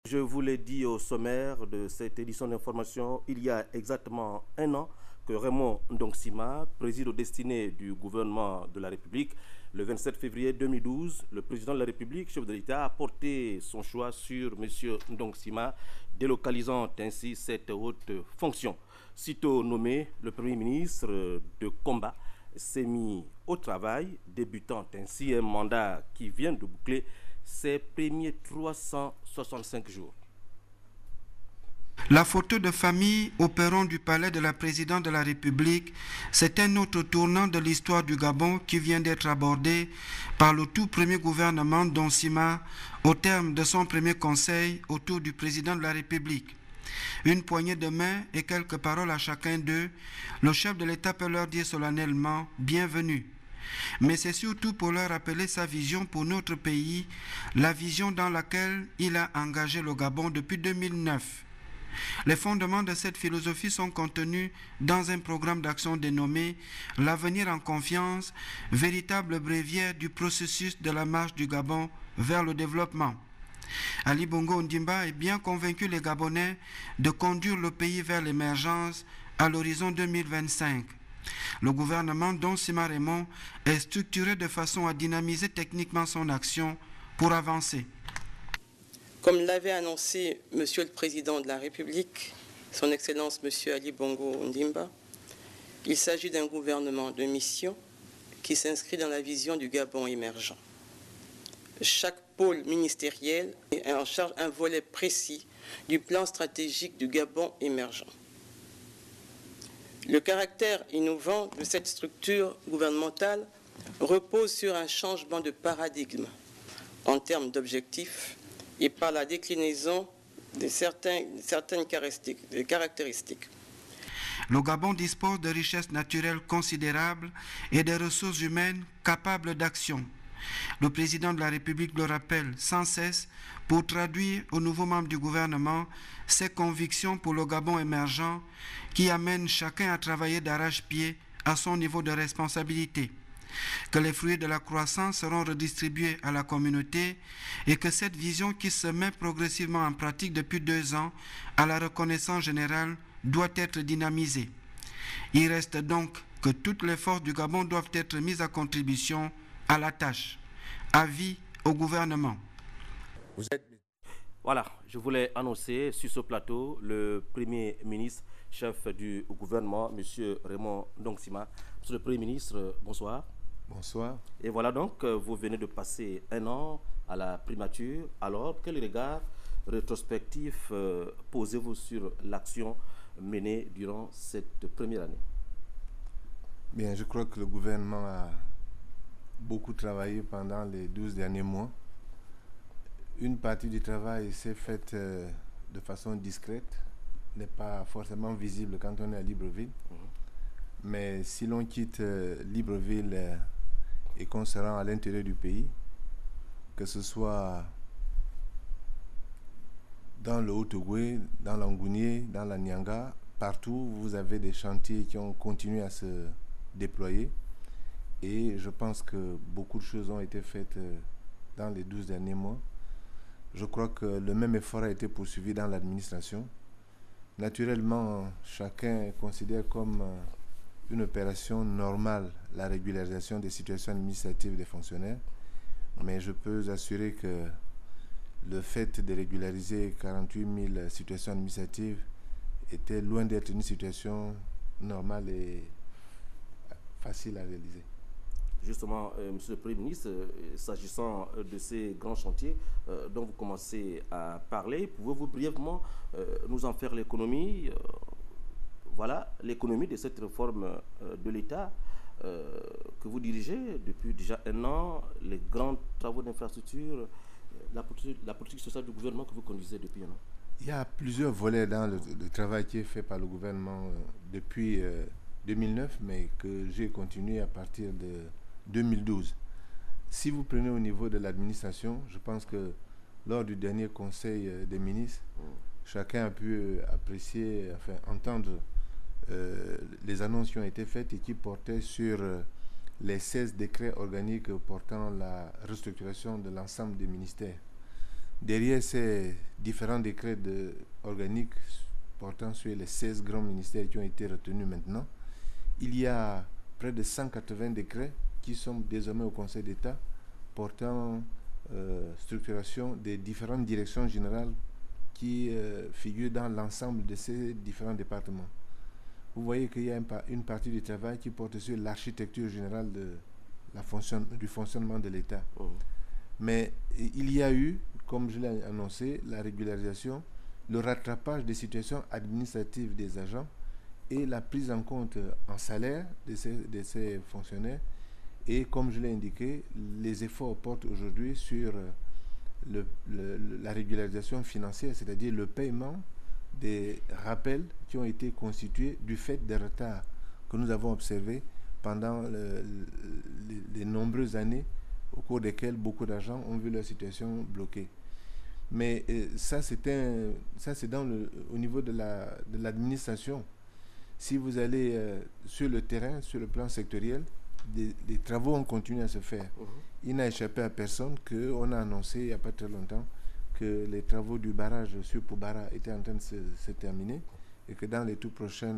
Je vous l'ai dit au sommaire de cette édition d'information, il y a exactement un an que Raymond Ndongsima préside aux destinées du gouvernement de la République. Le 27 février 2012, le président de la République, chef de l'État, a porté son choix sur M. Ndongsima, délocalisant ainsi cette haute fonction. Sitôt nommé, le Premier ministre de combat s'est mis au travail, débutant ainsi un mandat qui vient de boucler ses premiers 365 jours. La photo de famille au perron du palais de la présidente de la République, c'est un autre tournant de l'histoire du Gabon qui vient d'être abordé par le tout premier gouvernement Ndongsima au terme de son premier conseil autour du président de la République. Une poignée de main et quelques paroles à chacun d'eux, le chef de l'État peut leur dire solennellement « bienvenue ». Mais c'est surtout pour leur rappeler sa vision pour notre pays, la vision dans laquelle il a engagé le Gabon depuis 2009. Les fondements de cette philosophie sont contenus dans un programme d'action dénommé « L'avenir en confiance », véritable bréviaire du processus de la marche du Gabon vers le développement. Ali Bongo Ondimba est bien convaincu les Gabonais de conduire le pays vers l'émergence à l'horizon 2025. Le gouvernement Ndongsima Raymond est structuré de façon à dynamiser techniquement son action pour avancer. Comme l'avait annoncé Monsieur le Président de la République, Son Excellence Monsieur Ali Bongo Ondimba, il s'agit d'un gouvernement de mission qui s'inscrit dans la vision du Gabon émergent. Chaque pôle ministériel est en charge un volet précis du plan stratégique du Gabon émergent. Le caractère innovant de cette structure gouvernementale repose sur un changement de paradigme en termes d'objectifs et par la déclinaison de certaines caractéristiques. Le Gabon dispose de richesses naturelles considérables et de ressources humaines capables d'action. Le président de la République le rappelle sans cesse pour traduire aux nouveaux membres du gouvernement ses convictions pour le Gabon émergent qui amène chacun à travailler d'arrache-pied à son niveau de responsabilité. Que les fruits de la croissance seront redistribués à la communauté et que cette vision qui se met progressivement en pratique depuis 2 ans à la reconnaissance générale doit être dynamisée. Il reste donc que toutes les forces du Gabon doivent être mises à contribution à la tâche. Avis au gouvernement. Voilà, je voulais annoncer sur ce plateau le Premier ministre, chef du gouvernement, M. Raymond Ndongsima. Monsieur le Premier ministre, bonsoir. Bonsoir. Et voilà donc, vous venez de passer un an à la primature. Alors, quel regard rétrospectif posez-vous sur l'action menée durant cette première année? Bien, je crois que le gouvernement a beaucoup travaillé pendant les 12 derniers mois. Une partie du travail s'est faite de façon discrète, n'est pas forcément visible quand on est à Libreville. Mais si l'on quitte Libreville et qu'on se rend à l'intérieur du pays, que ce soit dans le Haut-Ogooué, dans l'Angounié, dans la Nyanga, partout vous avez des chantiers qui ont continué à se déployer. Et je pense que beaucoup de choses ont été faites dans les 12 derniers mois. Je crois que le même effort a été poursuivi dans l'administration. Naturellement, chacun considère comme une opération normale la régularisation des situations administratives des fonctionnaires. Mais je peux vous assurer que le fait de régulariser 48 000 situations administratives était loin d'être une situation normale et facile à réaliser. Justement, Monsieur le Premier ministre, s'agissant de ces grands chantiers dont vous commencez à parler, pouvez-vous brièvement nous en faire l'économie voilà, l'économie de cette réforme de l'État que vous dirigez depuis déjà un an, les grands travaux d'infrastructure, la politique sociale du gouvernement que vous conduisez depuis un an? Il y a plusieurs volets dans le travail qui est fait par le gouvernement depuis 2009, mais que j'ai continué à partir de 2012. Si vous prenez au niveau de l'administration, je pense que lors du dernier conseil des ministres, chacun a pu apprécier, enfin entendre les annonces qui ont été faites et qui portaient sur les 16 décrets organiques portant la restructuration de l'ensemble des ministères. Derrière ces différents décrets organiques portant sur les 16 grands ministères qui ont été retenus maintenant, il y a près de 180 décrets qui sont désormais au Conseil d'État portant structuration des différentes directions générales qui figurent dans l'ensemble de ces différents départements. Vous voyez qu'il y a une partie du travail qui porte sur l'architecture générale du fonctionnement de l'État. Mais il y a eu, comme je l'ai annoncé, la régularisation, le rattrapage des situations administratives des agents et la prise en compte en salaire de ces fonctionnaires. Et comme je l'ai indiqué, les efforts portent aujourd'hui sur la régularisation financière, c'est-à-dire le paiement des rappels qui ont été constitués du fait des retards que nous avons observés pendant les nombreuses années au cours desquelles beaucoup d'agents ont vu leur situation bloquée. Mais ça c'est au niveau de l'administration. Si vous allez sur le terrain, sur le plan sectoriel, des travaux ont continué à se faire. Il n'a échappé à personne qu'on a annoncé il n'y a pas très longtemps que les travaux du barrage sur Poubara étaient en train de se terminer et que dans les prochains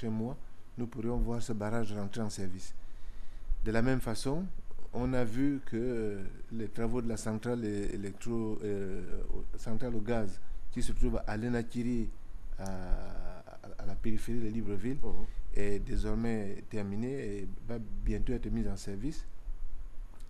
mois, nous pourrions voir ce barrage rentrer en service. De la même façon, on a vu que les travaux de la centrale centrale au gaz qui se trouve à Lenakiri, à la périphérie de Libreville, est désormais terminé et va bientôt être mis en service.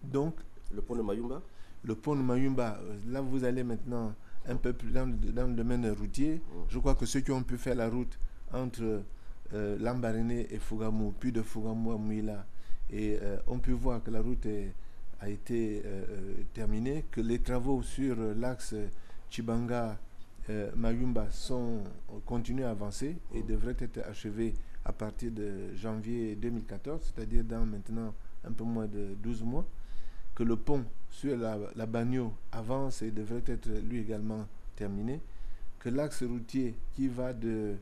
Donc, le pont de Mayumba? Le pont de Mayumba, là vous allez maintenant un peu plus dans le domaine routier. Je crois que ceux qui ont pu faire la route entre Lambaréné et Fougamou, puis de Fougamou à Mouila, et on peut voir que la route a été terminée, que les travaux sur l'axe Chibanga-Mayumba continuent à avancer et devraient être achevés à partir de janvier 2014, c'est-à-dire dans maintenant un peu moins de 12 mois, que le pont sur la Bagno avance et devrait être lui également terminé, que l'axe routier qui va de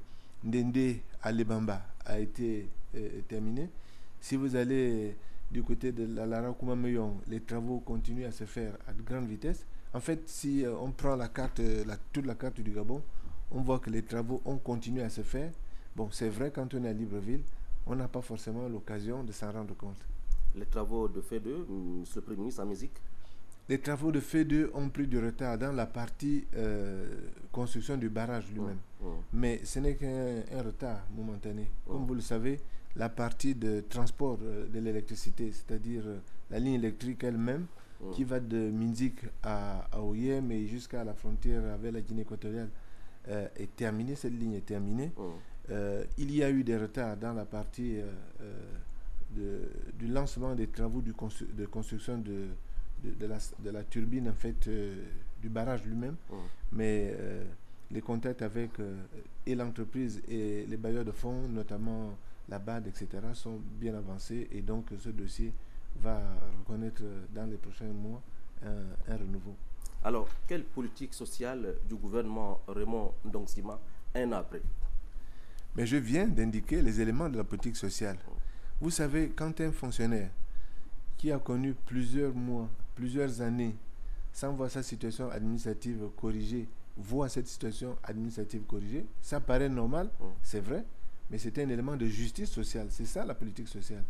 Ndende à Lebamba a été terminé. Si vous allez du côté de la Lara-Kouma-Meyon, les travaux continuent à se faire à de grande vitesse. En fait, si on prend toute la carte du Gabon, on voit que les travaux ont continué à se faire. Bon, c'est vrai, quand on est à Libreville, on n'a pas forcément l'occasion de s'en rendre compte. Les travaux de FEDE, Monsieur le Premier ministre, en musique? Les travaux de FEDE ont pris du retard dans la partie construction du barrage lui-même. Mais ce n'est qu'un retard momentané. Comme vous le savez, la partie de transport de l'électricité, c'est-à-dire la ligne électrique elle-même, qui va de Minzik à Oyem et jusqu'à la frontière avec la Guinée équatoriale, est terminée. Cette ligne est terminée. Il y a eu des retards dans la partie du lancement des travaux de construction de la turbine, en fait, du barrage lui-même. Mais les contacts avec et l'entreprise et les bailleurs de fonds, notamment la BAD, etc., sont bien avancés et donc ce dossier va reconnaître dans les prochains mois un renouveau. Alors, quelle politique sociale du gouvernement Raymond Ndongsima un an après? Mais je viens d'indiquer les éléments de la politique sociale. Vous savez, quand un fonctionnaire qui a connu plusieurs mois, plusieurs années, sans voir sa situation administrative corrigée, voit cette situation administrative corrigée, ça paraît normal, c'est vrai, mais c'est un élément de justice sociale. C'est ça la politique sociale.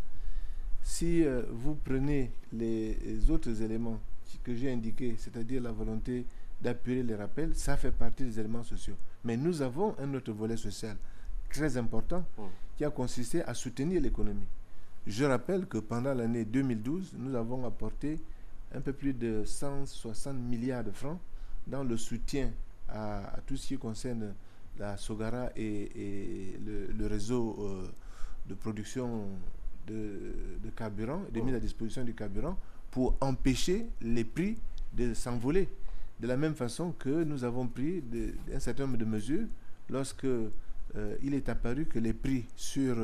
Si vous prenez les autres éléments que j'ai indiqués, c'est-à-dire la volonté d'appuyer les rappels, ça fait partie des éléments sociaux. Mais nous avons un autre volet social très important qui a consisté à soutenir l'économie. Je rappelle que pendant l'année 2012, nous avons apporté un peu plus de 160 milliards de francs dans le soutien à tout ce qui concerne la Sogara et le réseau de production de carburant, de mise à disposition du carburant, pour empêcher les prix de s'envoler. De la même façon que nous avons pris un certain nombre de mesures lorsque il est apparu que les prix sur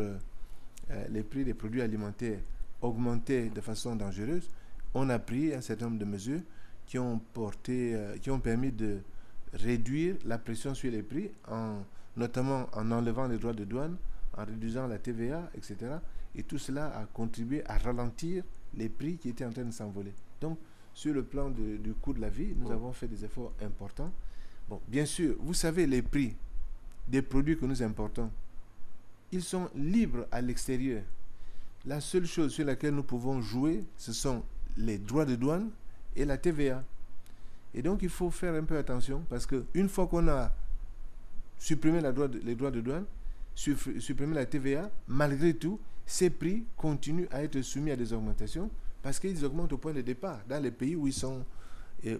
les prix des produits alimentaires augmentaient de façon dangereuse. On a pris un certain nombre de mesures qui ont permis de réduire la pression sur les prix, notamment en enlevant les droits de douane, en réduisant la TVA, etc. Et tout cela a contribué à ralentir les prix qui étaient en train de s'envoler. Donc, sur le plan du coût de la vie, nous avons fait des efforts importants. Bon, bien sûr, vous savez, les prix des produits que nous importons, ils sont libres à l'extérieur. La seule chose sur laquelle nous pouvons jouer, ce sont les droits de douane et la TVA. Et donc, il faut faire un peu attention parce qu'une fois qu'on a supprimé les droits de douane, supprimé la TVA, malgré tout, ces prix continuent à être soumis à des augmentations parce qu'ils augmentent au point de départ dans les pays où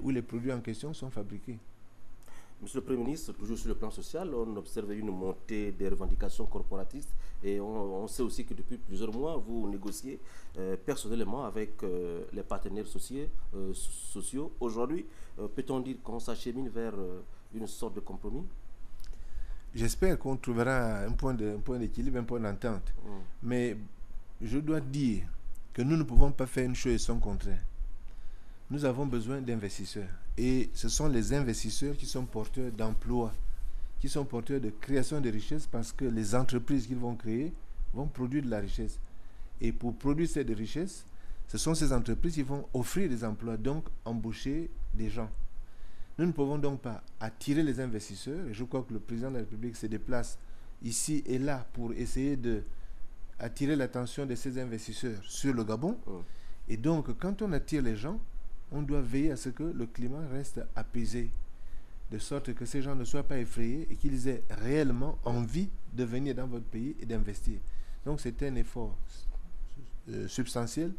les produits en question sont fabriqués. Monsieur le Premier ministre, toujours sur le plan social, on observe une montée des revendications corporatistes et on sait aussi que depuis plusieurs mois, vous négociez personnellement avec les partenaires sociaux. Aujourd'hui, peut-on dire qu'on s'achemine vers une sorte de compromis? J'espère qu'on trouvera un point d'équilibre, un point d'entente. Mais je dois dire que nous ne pouvons pas faire une chose et son contraire. Nous avons besoin d'investisseurs. Et ce sont les investisseurs qui sont porteurs d'emplois, qui sont porteurs de création de richesses parce que les entreprises qu'ils vont créer vont produire de la richesse. Et pour produire cette richesse, ce sont ces entreprises qui vont offrir des emplois, donc embaucher des gens. Nous ne pouvons donc pas attirer les investisseurs. Et je crois que le président de la République se déplace ici et là pour essayer d'attirer l'attention de ces investisseurs sur le Gabon. Et donc, quand on attire les gens, on doit veiller à ce que le climat reste apaisé, de sorte que ces gens ne soient pas effrayés et qu'ils aient réellement envie de venir dans votre pays et d'investir. Donc c'est un effort substantiel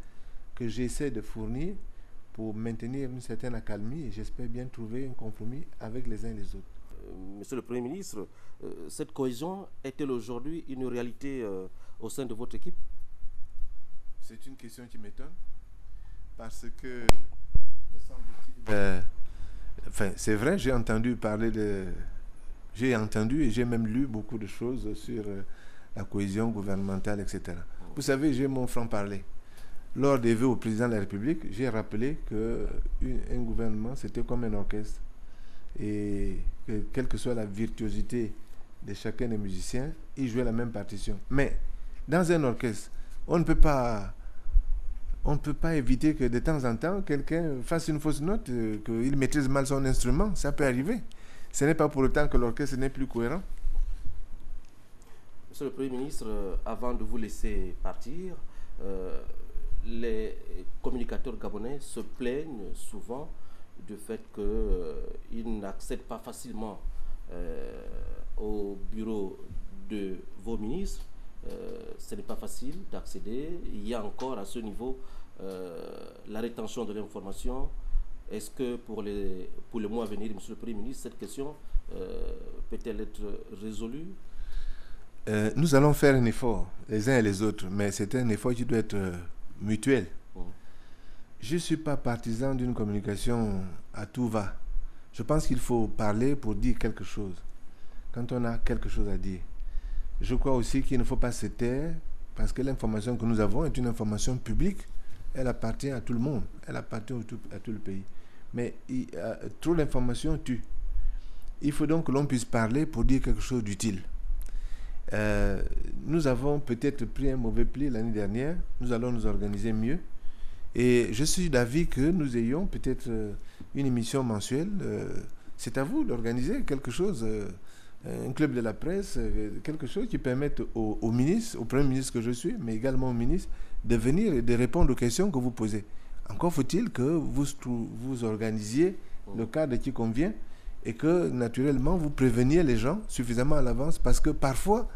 que j'essaie de fournir pour maintenir une certaine accalmie et j'espère bien trouver un compromis avec les uns et les autres. Monsieur le Premier ministre, cette cohésion est-elle aujourd'hui une réalité au sein de votre équipe? C'est une question qui m'étonne parce que c'est vrai, j'ai entendu et j'ai même lu beaucoup de choses sur la cohésion gouvernementale, etc. Vous savez, j'ai mon franc-parler. Lors des vœux au président de la République, j'ai rappelé qu'un gouvernement, c'était comme un orchestre. Et que, quelle que soit la virtuosité de chacun des musiciens, ils jouaient la même partition. Mais dans un orchestre, on ne peut pas éviter que de temps en temps, quelqu'un fasse une fausse note, qu'il maîtrise mal son instrument. Ça peut arriver. Ce n'est pas pour autant que l'orchestre n'est plus cohérent. Monsieur le Premier ministre, avant de vous laisser partir, les communicateurs gabonais se plaignent souvent du fait qu'ils n'accèdent pas facilement au bureau de vos ministres. Ce n'est pas facile d'accéder. Il y a encore à ce niveau la rétention de l'information. Est-ce que pour le mois à venir, Monsieur le Premier ministre, cette question peut-elle être résolue? Nous allons faire un effort, les uns et les autres, mais c'est un effort qui doit être mutuel. Je ne suis pas partisan d'une communication à tout va. Je pense qu'il faut parler pour dire quelque chose, quand on a quelque chose à dire. Je crois aussi qu'il ne faut pas se taire, parce que l'information que nous avons est une information publique. Elle appartient à tout le monde, elle appartient à tout le pays. Mais trop d'informations tue. Il faut donc que l'on puisse parler pour dire quelque chose d'utile. Nous avons peut-être pris un mauvais pli l'année dernière. Nous allons nous organiser mieux. Et je suis d'avis que nous ayons peut-être une émission mensuelle. C'est à vous d'organiser quelque chose, un club de la presse, quelque chose qui permette au ministre, au Premier ministre que je suis, mais également au ministre, de venir et de répondre aux questions que vous posez. Encore faut-il que vous organisiez le cadre qui convient et que, naturellement, vous préveniez les gens suffisamment à l'avance parce que parfois,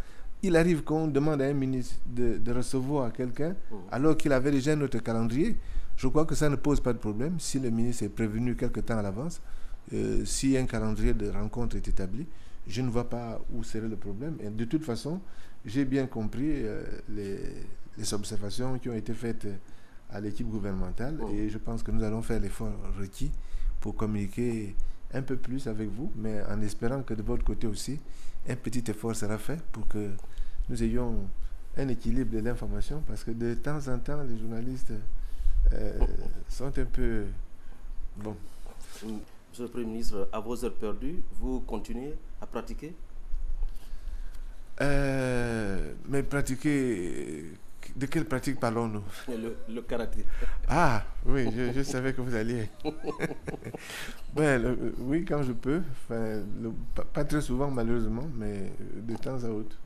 il arrive qu'on demande à un ministre de recevoir quelqu'un alors qu'il avait déjà notre calendrier. Je crois que ça ne pose pas de problème si le ministre est prévenu quelque temps à l'avance. Si un calendrier de rencontre est établi, je ne vois pas où serait le problème. Et de toute façon, j'ai bien compris les observations qui ont été faites à l'équipe gouvernementale et je pense que nous allons faire l'effort requis pour communiquer un peu plus avec vous, mais en espérant que de votre côté aussi, un petit effort sera fait pour que nous ayons un équilibre de l'information, parce que de temps en temps, les journalistes sont un peu... Bon. Monsieur le Premier ministre, à vos heures perdues, vous continuez à pratiquer? Mais pratiquer... De quelle pratique parlons-nous? Le karaté. Ah, oui, je savais que vous alliez. Oui, quand je peux. Enfin, pas très souvent, malheureusement, mais de temps à autre.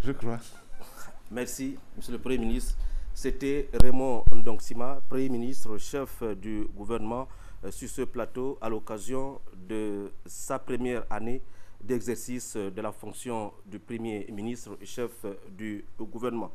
Je crois. Merci, Monsieur le Premier ministre. C'était Raymond Ndongsima, Premier ministre, chef du gouvernement, sur ce plateau à l'occasion de sa première année d'exercice de la fonction du Premier ministre, chef du gouvernement.